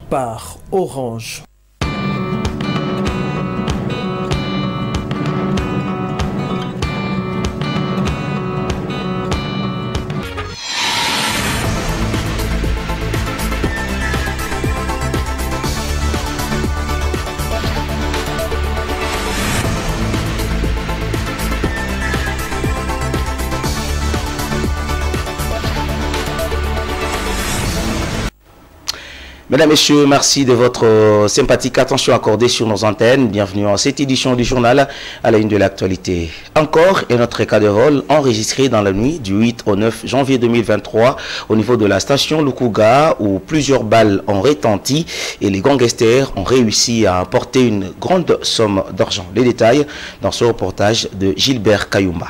par Orange. Mesdames, Messieurs, merci de votre sympathique attention accordée sur nos antennes. Bienvenue à cette édition du journal à la une de l'actualité. Encore un autre cas de vol enregistré dans la nuit du 8 au 9 janvier 2023 au niveau de la station Lukuga où plusieurs balles ont retenti et les gangsters ont réussi à apporter une grande somme d'argent. Les détails dans ce reportage de Gilbert Kayumba.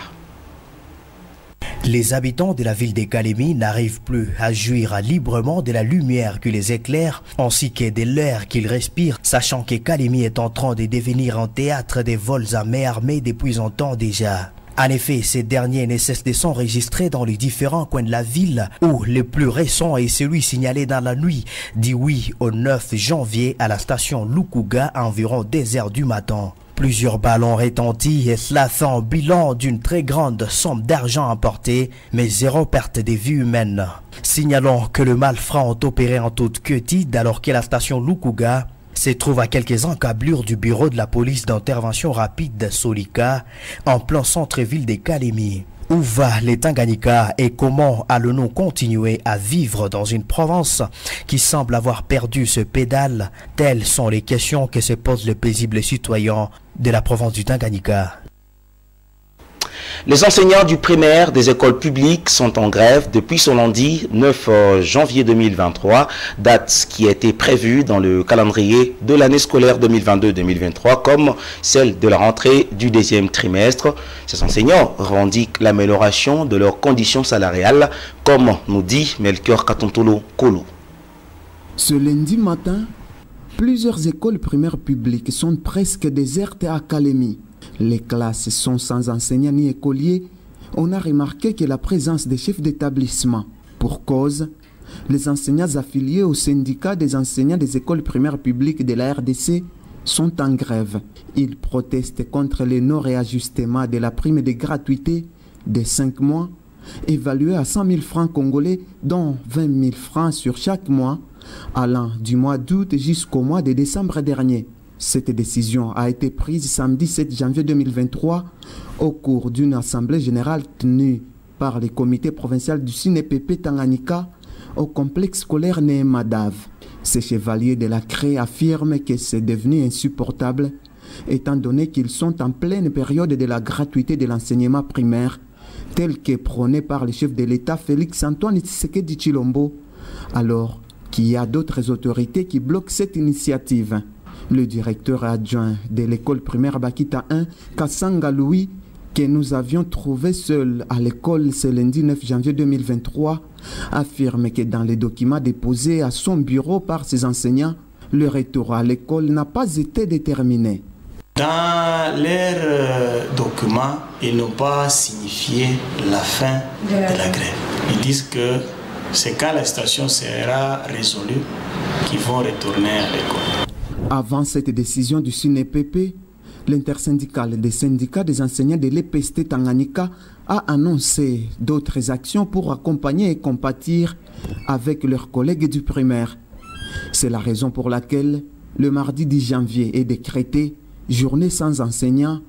Les habitants de la ville de Kalemi n'arrivent plus à jouir librement de la lumière qui les éclaire, ainsi que de l'air qu'ils respirent, sachant que Kalemi est en train de devenir un théâtre des vols à main armée depuis un temps déjà. En effet, ces derniers ne cessent de s'enregistrer dans les différents coins de la ville, où le plus récent est celui signalé dans la nuit du 8 au 9 janvier à la station Lukuga à environ 2h du matin. Plusieurs ballons retentis et cela fait un bilan d'une très grande somme d'argent apportée, mais zéro perte de vie humaine. Signalons que le malfrat ont opéré en toute quiétude alors que la station Lukuga se trouve à quelques encablures du bureau de la police d'intervention rapide Solika, en plein centre-ville de Kalemi. Où va les Tanganyika et comment allons-nous continuer à vivre dans une province qui semble avoir perdu ce pédale? Telles sont les questions que se posent les paisibles citoyens de la province du Tanganyika. Les enseignants du primaire des écoles publiques sont en grève depuis ce lundi 9 janvier 2023, date qui a été prévue dans le calendrier de l'année scolaire 2022-2023 comme celle de la rentrée du deuxième trimestre. Ces enseignants revendiquent l'amélioration de leurs conditions salariales, comme nous dit Melchior Katontolo Kolo. Ce lundi matin, plusieurs écoles primaires publiques sont presque désertes à Kalemi. Les classes sont sans enseignants ni écoliers. On a remarqué que la présence des chefs d'établissement. Pour cause, les enseignants affiliés au syndicat des enseignants des écoles primaires publiques de la RDC sont en grève. Ils protestent contre le non-réajustement de la prime de gratuité de 5 mois, évaluée à 100 000 francs congolais, dont 20 000 francs sur chaque mois, allant du mois d'août jusqu'au mois de décembre dernier. Cette décision a été prise samedi 7 janvier 2023 au cours d'une assemblée générale tenue par le comité provincial du CNPP Tanganyika au complexe scolaire Nehemadav. Ces chevaliers de la CRE affirment que c'est devenu insupportable étant donné qu'ils sont en pleine période de la gratuité de l'enseignement primaire tel que prôné par le chef de l'État Félix-Antoine Tshisekedi Tshilombo, alors qu'il y a d'autres autorités qui bloquent cette initiative. Le directeur adjoint de l'école primaire Bakita 1, Kassanga Louis, que nous avions trouvé seul à l'école ce lundi 9 janvier 2023, affirme que dans les documents déposés à son bureau par ses enseignants, le retour à l'école n'a pas été déterminé. Dans leurs documents, ils n'ont pas signifié la fin de la grève. Ils disent que c'est quand la situation sera résolue qu'ils vont retourner à l'école. Avant cette décision du CNPP, l'intersyndicale des syndicats des enseignants de l'EPST Tanganyika a annoncé d'autres actions pour accompagner et compatir avec leurs collègues du primaire. C'est la raison pour laquelle le mardi 10 janvier est décrété journée sans enseignants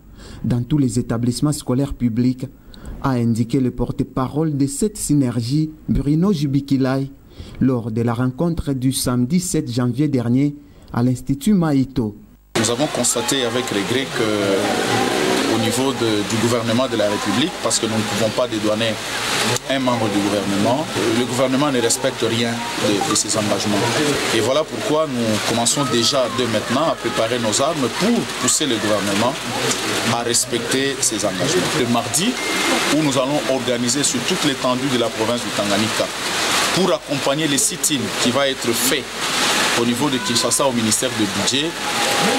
dans tous les établissements scolaires publics, a indiqué le porte-parole de cette synergie, Bruno Jubikilai, lors de la rencontre du samedi 7 janvier dernier à l'Institut Maïto. Nous avons constaté avec regret qu'au niveau du gouvernement de la République, parce que nous ne pouvons pas dédouaner un membre du gouvernement, le gouvernement ne respecte rien de ses engagements. Et voilà pourquoi nous commençons déjà dès maintenant à préparer nos armes pour pousser le gouvernement à respecter ses engagements. Le mardi, où nous allons organiser sur toute l'étendue de la province du Tanganyika pour accompagner les sit-ins qui va être fait au niveau de Kinshasa au ministère du Budget,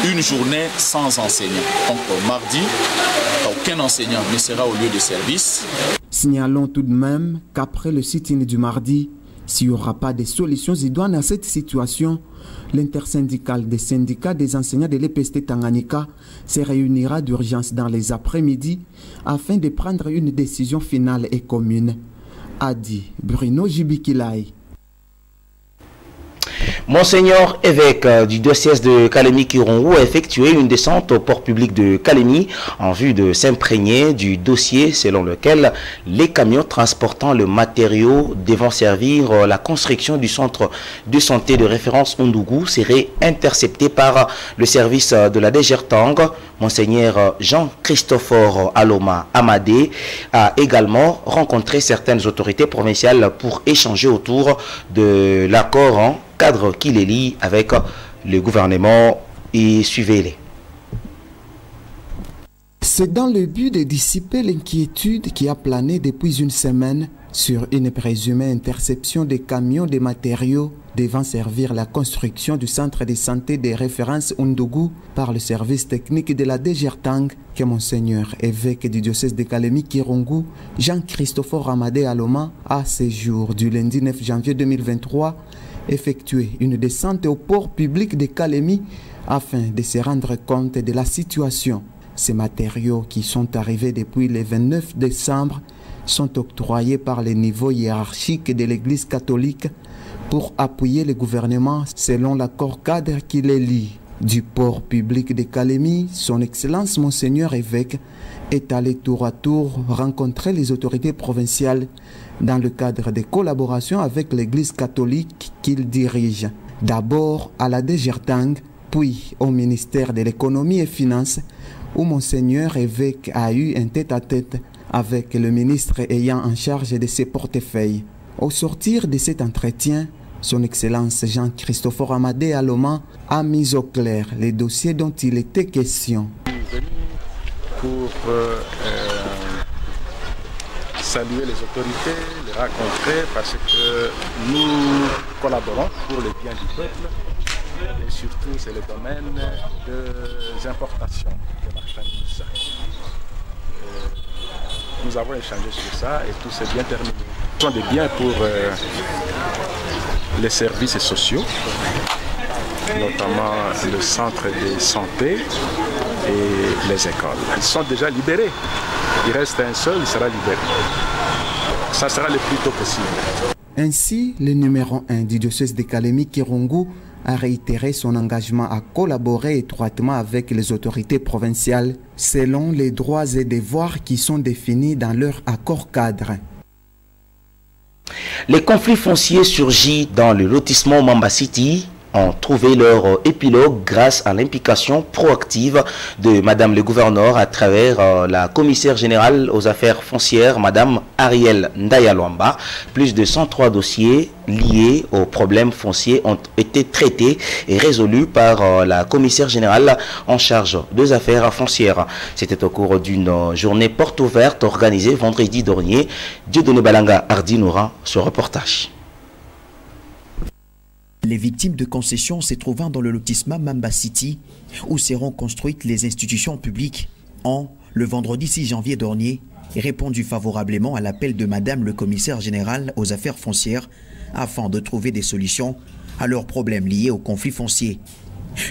une journée sans enseignant. Donc mardi, aucun enseignant ne sera au lieu de service. Signalons tout de même qu'après le sit-in du mardi, S'il n'y aura pas de solutions idoines à cette situation, l'intersyndicale des syndicats des enseignants de l'EPST Tanganyika se réunira d'urgence dans les après-midi afin de prendre une décision finale et commune, a dit Bruno Jibikilai. Monseigneur évêque du diocèse de Kalemi-Kirungu a effectué une descente au port public de Kalemi en vue de s'imprégner du dossier selon lequel les camions transportant le matériau devant servir la construction du centre de santé de référence Ondougou seraient interceptés par le service de la DGRTANG. Monseigneur Jean-Christophe Aloma Amadé a également rencontré certaines autorités provinciales pour échanger autour de l'accord cadre qui les lie avec le gouvernement et suivez-les. C'est dans le but de dissiper l'inquiétude qui a plané depuis une semaine sur une présumée interception des camions de matériaux devant servir la construction du centre de santé de référence Ondougou par le service technique de la DGRTANG que Monseigneur évêque du diocèse de Kalemi-Kirungu, Jean-Christophe Amadé Aloma, a ce jour du lundi 9 janvier 2023 effectué une descente au port public de Kalemi afin de se rendre compte de la situation. Ces matériaux qui sont arrivés depuis le 29 décembre sont octroyés par les niveaux hiérarchiques de l'Église catholique pour appuyer le gouvernement selon l'accord cadre qui les lie. Du port public de Kalemi, son Excellence Monseigneur évêque est allé tour à tour rencontrer les autorités provinciales dans le cadre de collaboration avec l'Église catholique qu'il dirige. D'abord à la DGRTANG, puis au ministère de l'économie et finances, où Monseigneur évêque a eu un tête-à-tête avec le ministre ayant en charge de ses portefeuilles. Au sortir de cet entretien, son Excellence Jean-Christophe Amadé Aloma a mis au clair les dossiers dont il était question. Pour saluer les autorités, les rencontrer parce que nous collaborons pour le bien du peuple et surtout c'est le domaine des importations de marchandises. Nous avons échangé sur ça et tout s'est bien terminé. Ce sont des biens pour les services sociaux, notamment le centre de santé et les écoles. Ils sont déjà libérés. Il reste un seul, il sera libéré. Ça sera le plus tôt possible. Ainsi, le numéro 1 du diocèse de Kalemi-Kirungu a réitéré son engagement à collaborer étroitement avec les autorités provinciales selon les droits et devoirs qui sont définis dans leur accord cadre. Les conflits fonciers surgis dans le lotissement Mamba City ont trouvé leur épilogue grâce à l'implication proactive de Madame le gouverneur à travers la commissaire générale aux affaires foncières, Madame Ariel Ndayalwamba. Plus de 103 dossiers liés aux problèmes fonciers ont été traités et résolus par la commissaire générale en charge des affaires foncières. C'était au cours d'une journée porte ouverte organisée vendredi dernier. Dieudonné Balanga Ardinoura, ce reportage. Les victimes de concessions se trouvant dans le lotissement Mamba City, où seront construites les institutions publiques, ont, le vendredi 6 janvier dernier, répondu favorablement à l'appel de Madame le commissaire général aux affaires foncières afin de trouver des solutions à leurs problèmes liés aux conflits fonciers.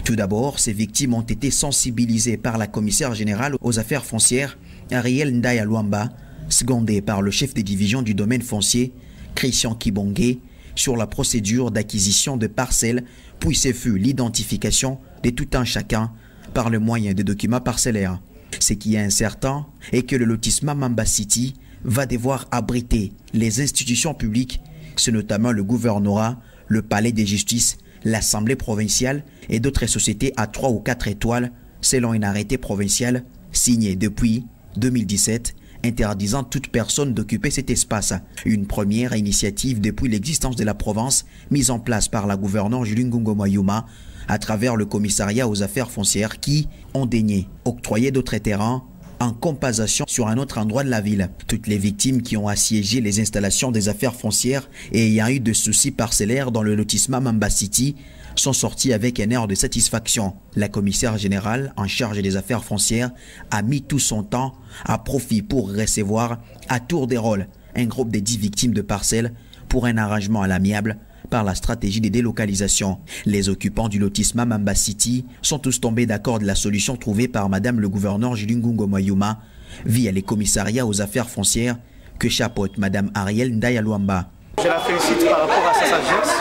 Tout d'abord, ces victimes ont été sensibilisées par la commissaire générale aux affaires foncières, Ariel Ndayalwamba, secondée par le chef de division du domaine foncier, Christian Kibongue, sur la procédure d'acquisition de parcelles, puis ce fut l'identification de tout un chacun par le moyen des documents parcellaires. Ce qui est incertain est que le lotissement Mamba City va devoir abriter les institutions publiques, c'est notamment le gouvernorat, le palais de justice, l'assemblée provinciale et d'autres sociétés à 3 ou 4 étoiles selon un arrêté provincial signé depuis 2017 interdisant toute personne d'occuper cet espace. Une première initiative depuis l'existence de la province mise en place par la gouverneure Julie Ngungo Mayuma à travers le commissariat aux affaires foncières qui ont daigné octroyer d'autres terrains en compensation sur un autre endroit de la ville. Toutes les victimes qui ont assiégé les installations des affaires foncières et ayant eu de soucis parcellaires dans le lotissement Mamba City sont sortis avec un air de satisfaction. La commissaire générale en charge des affaires foncières a mis tout son temps à profit pour recevoir à tour de rôle un groupe de 10 victimes de parcelles pour un arrangement à l'amiable par la stratégie de délocalisation. Les occupants du lotissement Mamba City sont tous tombés d'accord de la solution trouvée par Madame le gouverneur Jilingungo Moyuma via les commissariats aux affaires foncières que chapeaute Madame Ariel Ndayaluamba. Je la félicite par rapport à sa sagesse.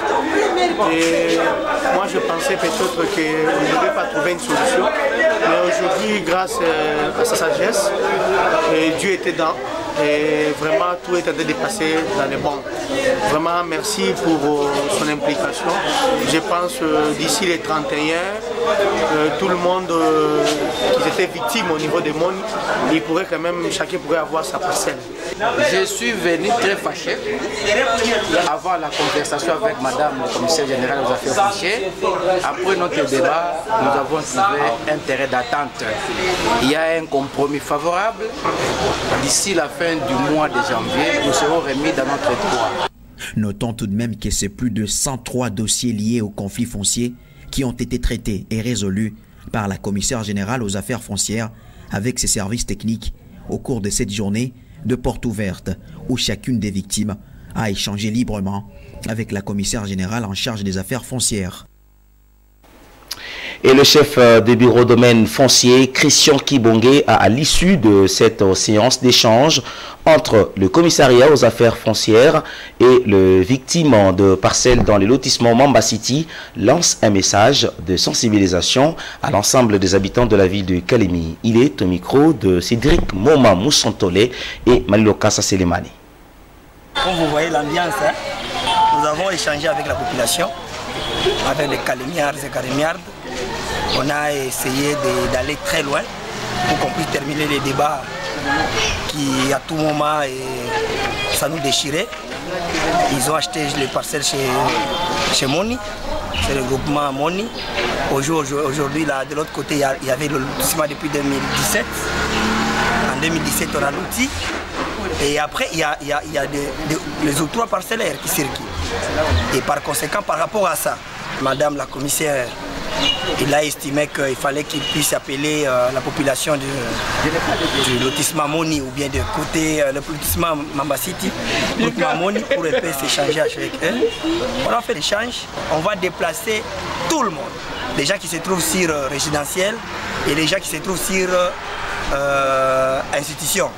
Et moi, je pensais peut-être qu'on ne devait pas trouver une solution. Mais aujourd'hui, grâce à sa sagesse, Dieu était dans. Et vraiment, tout est en train de passer dans les bons. Vraiment, merci pour son implication. Je pense d'ici les 31, tout le monde qui était victime au niveau des mons, il pourrait quand même, chacun pourrait avoir sa parcelle. Je suis venu très fâché avant la conversation avec Madame le commissaire général aux affaires foncières. Après notre débat, nous avons trouvé un terrain d'attente. Il y a un compromis favorable. D'ici la fin du mois de janvier, nous serons remis dans notre droit. Notons tout de même que c'est plus de 103 dossiers liés au conflit foncier qui ont été traités et résolus par la commissaire générale aux affaires foncières avec ses services techniques au cours de cette journée de porte ouverte où chacune des victimes a échangé librement avec la commissaire générale en charge des affaires foncières. Et le chef des bureaux domaine foncier, Christian Kibongue, à l'issue de cette séance d'échange entre le commissariat aux affaires foncières et le victime de parcelles dans les lotissements Mamba City, lance un message de sensibilisation à l'ensemble des habitants de la ville de Kalemi. Il est au micro de Cédric Moma Moussantole et Maliloka Selemani. Comme vous voyez l'ambiance, nous avons échangé avec la population, avec les Kalemiards et Kalemiardes. On a essayé d'aller très loin pour qu'on puisse terminer les débats qui à tout moment ça nous déchirait. Ils ont acheté les parcelles chez Moni, c'est le groupement Moni. Aujourd'hui, de l'autre côté, il y avait le lotissement depuis 2017. En 2017, on a l'outil. Et après, il y a les octrois parcellaires qui circulent. Et par conséquent, par rapport à ça, Madame la commissaire, il a estimé qu'il fallait qu'il puisse appeler la population du lotissement Moni ou bien de côté le lotissement Mamba City, lotissement Moni, pour un peu s'échanger avec eux. On a fait l'échange, on va déplacer tout le monde. Les gens qui se trouvent sur résidentiel et les gens qui se trouvent sur institution.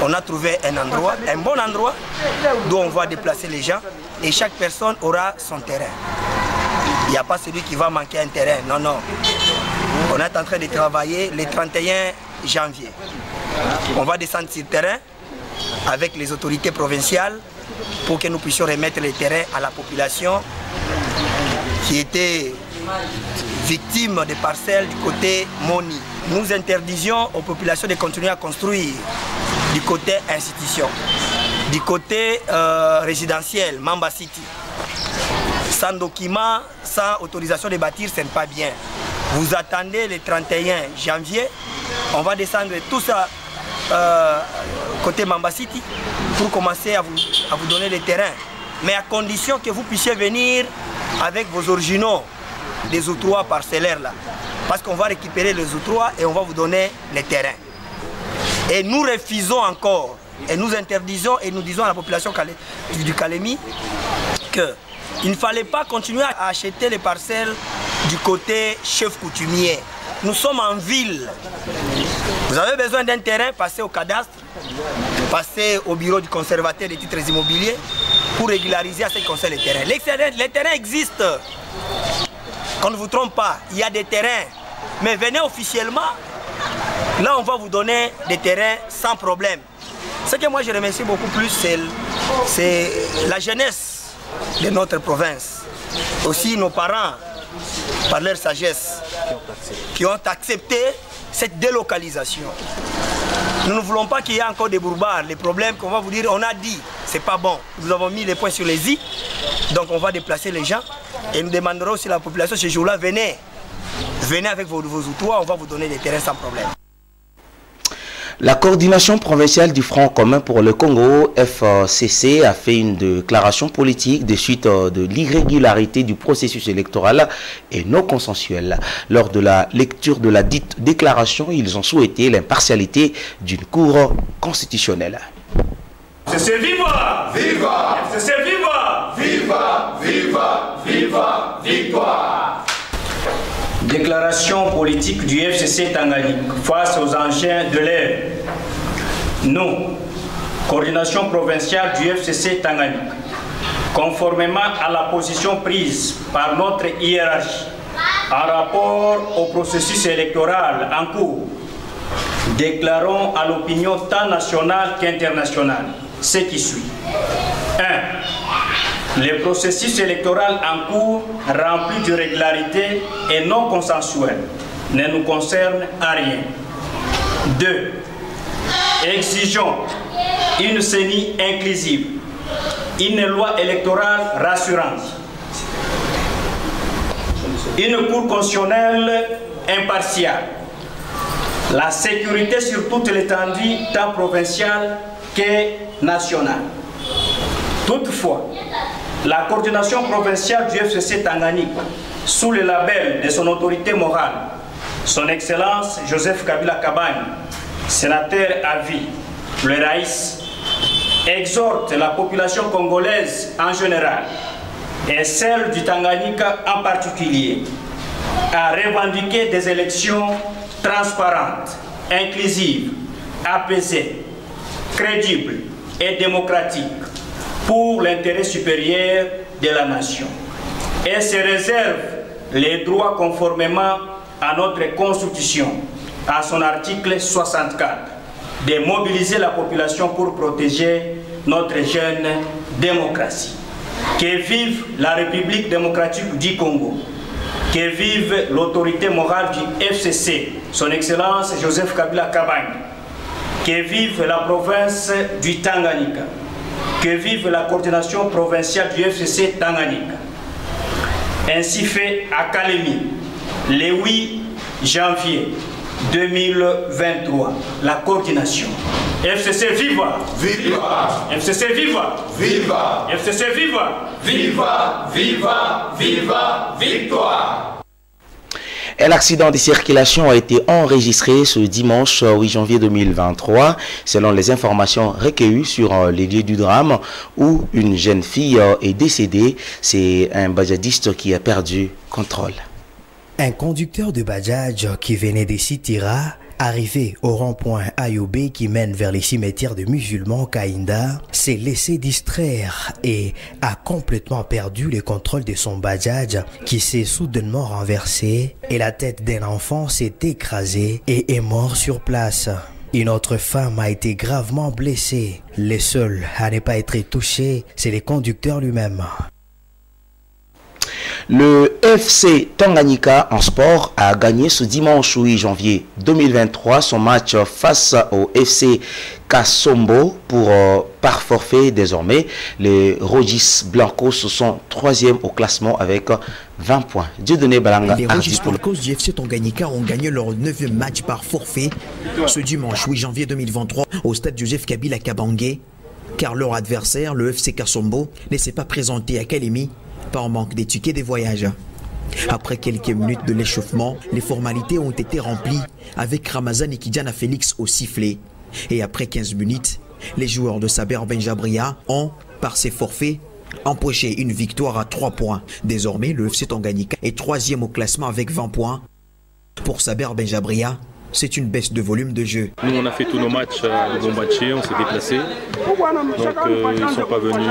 On a trouvé un bon endroit d'où on va déplacer les gens et chaque personne aura son terrain. Il n'y a pas celui qui va manquer un terrain, non, non. On est en train de travailler le 31 janvier. On va descendre sur le terrain avec les autorités provinciales pour que nous puissions remettre les terrains à la population qui était victime des parcelles du côté Moni. Nous interdisions aux populations de continuer à construire du côté institution, du côté résidentiel, Mamba City. Sans document, sans autorisation de bâtir, ce n'est pas bien. Vous attendez le 31 janvier, on va descendre tout ça côté Mamba City pour commencer à vous donner les terrains. Mais à condition que vous puissiez venir avec vos originaux des octrois parcellaires là. Parce qu'on va récupérer les octrois et on va vous donner les terrains. Et nous refusons encore, et nous interdisons et nous disons à la population du Kalemi qu'il ne fallait pas continuer à acheter les parcelles du côté chef coutumier. Nous sommes en ville. Vous avez besoin d'un terrain, passez au cadastre, passez au bureau du conservateur des titres immobiliers pour régulariser à ce qui concerne les terrains. Les terrains existent. Qu'on ne vous trompe pas, il y a des terrains. Mais venez officiellement, là on va vous donner des terrains sans problème. Ce que moi je remercie beaucoup plus, c'est la jeunesse de notre province. Aussi nos parents, par leur sagesse, qui ont accepté cette délocalisation. Nous ne voulons pas qu'il y ait encore des bourbards. Les problèmes qu'on va vous dire, on a dit, c'est pas bon. Nous avons mis les points sur les i, donc on va déplacer les gens. Et nous demanderons aussi à la population ce jour-là, venez avec vos outils, on va vous donner des terrains sans problème. La coordination provinciale du Front commun pour le Congo, FCC, a fait une déclaration politique des suites de l'irrégularité du processus électoral et non consensuel. Lors de la lecture de la dite déclaration, ils ont souhaité l'impartialité d'une cour constitutionnelle. FCC viva! Viva! FCC viva! Viva! Viva! Viva! Victoire! Déclaration politique du FCC Tanganyika face aux engins de l'air. Nous, coordination provinciale du FCC Tanganyika, conformément à la position prise par notre hiérarchie en rapport au processus électoral en cours, déclarons à l'opinion tant nationale qu'internationale ce qui suit. 1. Le processus électoral en cours, rempli d'irrégularités et non consensuelles, ne nous concerne à rien. 2. Exigeons une CENI inclusive, une loi électorale rassurante, une cour constitutionnelle impartiale, la sécurité sur toute l'étendue tant provinciale que nationale. Toutefois, la coordination provinciale du FCC Tanganyika, sous le label de son autorité morale, son Excellence Joseph Kabila Kabange, sénateur à vie, le Raïs, exhorte la population congolaise en général et celle du Tanganyika en particulier à revendiquer des élections transparentes, inclusives, apaisées, crédibles et démocratiques pour l'intérêt supérieur de la nation et se réserve les droits conformément à notre Constitution, à son article 64, de mobiliser la population pour protéger notre jeune démocratie. Que vive la République démocratique du Congo, que vive l'autorité morale du FCC, son Excellence Joseph Kabila Kabange, que vive la province du Tanganyika, que vive la coordination provinciale du FCC Tanganyika. Ainsi fait à Kalemi, le 8 janvier 2023, la coordination. FCC viva! Viva! FCC viva! Viva! FCC viva! Viva! Viva! Viva! Victoire! Un accident de circulation a été enregistré ce dimanche 8 janvier 2023, selon les informations recueillies sur les lieux du drame où une jeune fille est décédée. C'est un bajadiste qui a perdu contrôle. Un conducteur de Bajaj qui venait de Sitira, arrivé au rond-point Ayoubé qui mène vers les cimetières de musulmans Kainda, s'est laissé distraire et a complètement perdu le contrôle de son Bajaj qui s'est soudainement renversé et la tête d'un enfant s'est écrasée et est mort sur place. Une autre femme a été gravement blessée. Le seul à ne pas être touché, c'est le conducteur lui-même. Le FC Tanganyika en sport a gagné ce dimanche 8 janvier 2023 son match face au FC Kasombo par forfait désormais. Les Rogis Blancos sont 3e au classement avec 20 points. Dieudonné Balanga. Les Rogis Blancos du FC Tanganyika ont gagné leur 9e match par forfait ce dimanche 8 janvier 2023 au stade Joseph Kabila Kabange, car leur adversaire, le FC Kasombo, ne s'est pas présenté à Kalemi par manque des tickets des voyages. Après quelques minutes de l'échauffement, les formalités ont été remplies avec Ramazan et Kidjana Félix au sifflet. Et après 15 minutes, les joueurs de Saber Benjabria ont, par ses forfaits, empoché une victoire à 3 points. Désormais, le FC Tanganyika est 3e au classement avec 20 points. Pour Saber Benjabria, c'est une baisse de volume de jeu. Nous, on a fait tous nos matchs à Lubumbashi, on s'est déplacés. Donc, ils ne sont pas venus.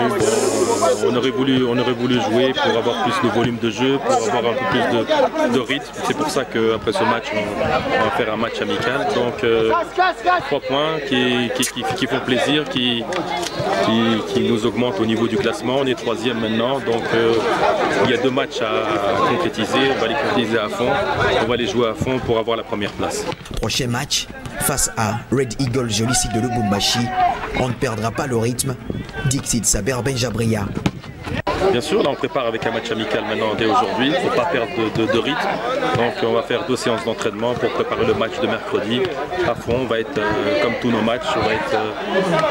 Bon, on aurait voulu jouer pour avoir plus de volume de jeu, pour avoir un peu plus de rythme. C'est pour ça qu'après ce match, on va faire un match amical. Donc, 3 points qui font plaisir, qui nous augmentent au niveau du classement. On est 3e maintenant. Donc, il y a 2 matchs à concrétiser. On va les concrétiser à fond. On va les jouer à fond pour avoir la première place. Prochain match, face à Red Eagle Jolissi de Lubumbashi, on ne perdra pas le rythme, dit Saber Benjabria. Bien sûr, là on prépare avec un match amical maintenant dès aujourd'hui, pour ne pas perdre de rythme. Donc on va faire 2 séances d'entraînement pour préparer le match de mercredi à fond. On va être comme tous nos matchs,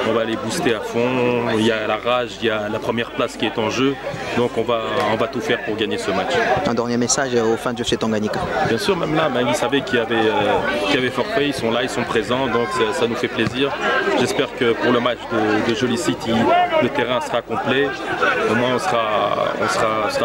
on va les booster à fond. Il y a la rage, il y a la première place qui est en jeu. Donc on va tout faire pour gagner ce match. Un dernier message aux fans du FC Tanganyika. Bien sûr, même là, ils savaient qu'il y avait forfait, ils sont là, ils sont présents, donc ça nous fait plaisir. J'espère que pour le match de Joli City, le terrain sera complet. Au moins on sera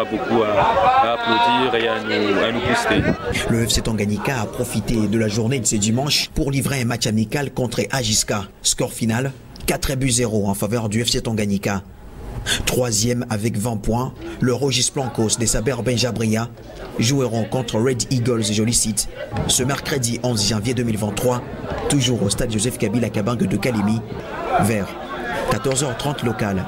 beaucoup à applaudir et à nous booster. Le FC Tanganyika a profité de la journée de ce dimanche pour livrer un match amical contre Ajiska. Score final 4-0 en faveur du FC Tanganyika. 3e avec 20 points, le Rogis Blancos des Saber Benjabria joueront contre Red Eagles et Joli City ce mercredi 11 janvier 2023, toujours au stade Joseph Kabila Kabangue de Kalemi, vers 14h30 local.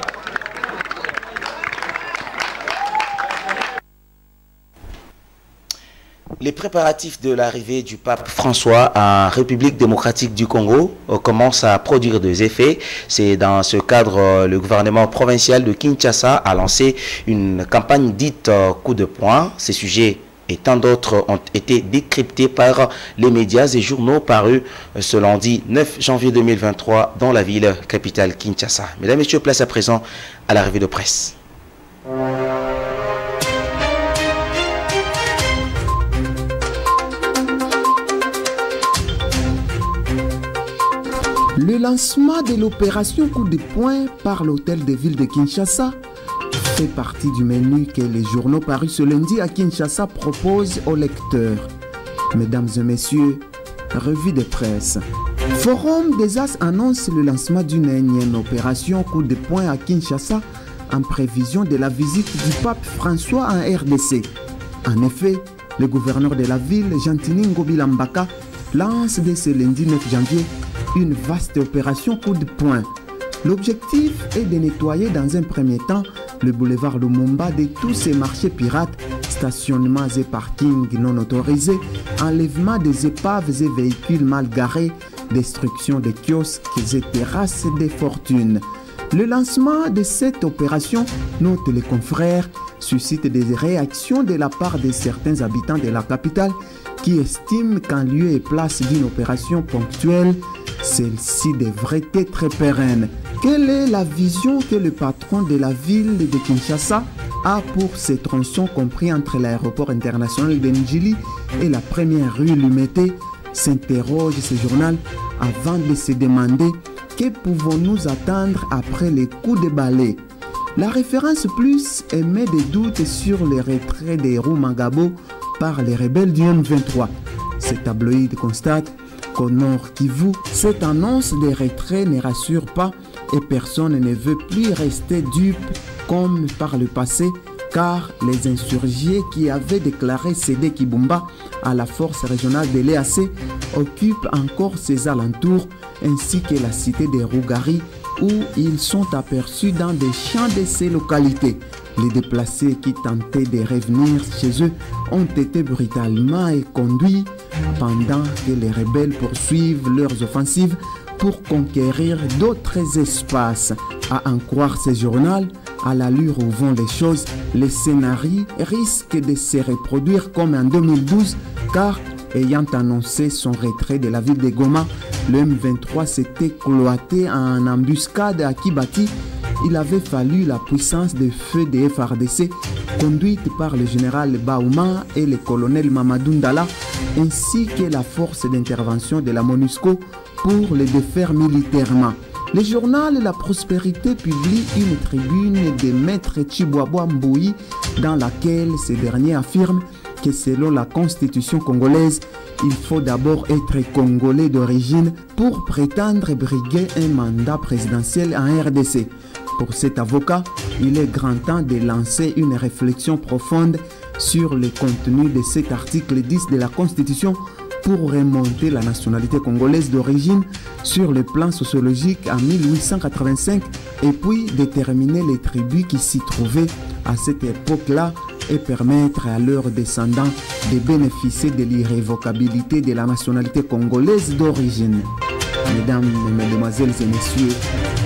Les préparatifs de l'arrivée du pape François en République démocratique du Congo commencent à produire des effets. C'est dans ce cadre le gouvernement provincial de Kinshasa a lancé une campagne dite coup de poing. Ces sujets et tant d'autres ont été décryptés par les médias et journaux parus ce lundi 9 janvier 2023 dans la ville capitale Kinshasa. Mesdames et messieurs, place à présent à la revue de presse. Le lancement de l'opération coup de poing par l'hôtel de ville de Kinshasa fait partie du menu que les journaux parus ce lundi à Kinshasa proposent aux lecteurs. Mesdames et messieurs, revue de presse. Forum des As annonce le lancement d'une énième opération coup de poing à Kinshasa en prévision de la visite du pape François en RDC. En effet, le gouverneur de la ville, Gentini Ngobi Lambaka, lance dès ce lundi 9 janvier une vaste opération coup de poing. L'objectif est de nettoyer dans un premier temps le boulevard Lumumba de tous ces marchés pirates, stationnements et parkings non autorisés, enlèvement des épaves et véhicules mal garés, destruction des kiosques et terrasses des fortunes. Le lancement de cette opération, notent les confrères, suscite des réactions de la part de certains habitants de la capitale qui estiment qu'en lieu et place d'une opération ponctuelle, celle-ci devrait être pérenne. Quelle est la vision que le patron de la ville de Kinshasa a pour ces tronçons compris entre l'aéroport international de Njili et la première rue Lumete, s'interroge ce journal avant de se demander que pouvons-nous attendre après les coups de balai. La référence plus émet des doutes sur le retrait des Rumangabo par les rebelles du M23. Ce tabloïd constate qu'au Nord Kivu, cette annonce de retrait ne rassure pas et personne ne veut plus rester dupe comme par le passé, car les insurgés qui avaient déclaré céder Kibumba à la force régionale de l'EAC occupent encore ses alentours ainsi que la cité de Rougari où ils sont aperçus dans des champs de ces localités. Les déplacés qui tentaient de revenir chez eux ont été brutalement conduits pendant que les rebelles poursuivent leurs offensives pour conquérir d'autres espaces. À en croire ce journal, à l'allure où vont les choses, les scénarios risquent de se reproduire comme en 2012 car ayant annoncé son retrait de la ville de Goma, le M23 s'était cloîté en embuscade à Kibati. Il avait fallu la puissance de feu des FARDC conduite par le général Baouma et le colonel Mamadou Ndala ainsi que la force d'intervention de la MONUSCO pour les défaire militairement. Le journal La Prospérité publie une tribune de Maître Chibwabwa Mboui dans laquelle ce dernier affirme que selon la constitution congolaise, il faut d'abord être congolais d'origine pour prétendre briguer un mandat présidentiel en RDC. Pour cet avocat, il est grand temps de lancer une réflexion profonde sur le contenu de cet article 10 de la Constitution pour remonter la nationalité congolaise d'origine sur le plan sociologique en 1885 et puis déterminer les tribus qui s'y trouvaient à cette époque-là et permettre à leurs descendants de bénéficier de l'irrévocabilité de la nationalité congolaise d'origine. Mesdames, Mesdemoiselles et Messieurs,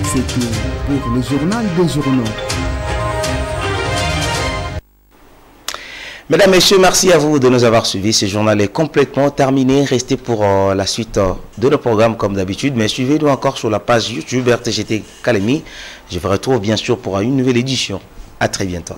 c'est tout pour le journal des journaux. Mesdames, Messieurs, merci à vous de nous avoir suivis. Ce journal est complètement terminé. Restez pour la suite de nos programmes comme d'habitude. Mais suivez-nous encore sur la page YouTube RTGT Kalemi. Je vous retrouve bien sûr pour une nouvelle édition. À très bientôt.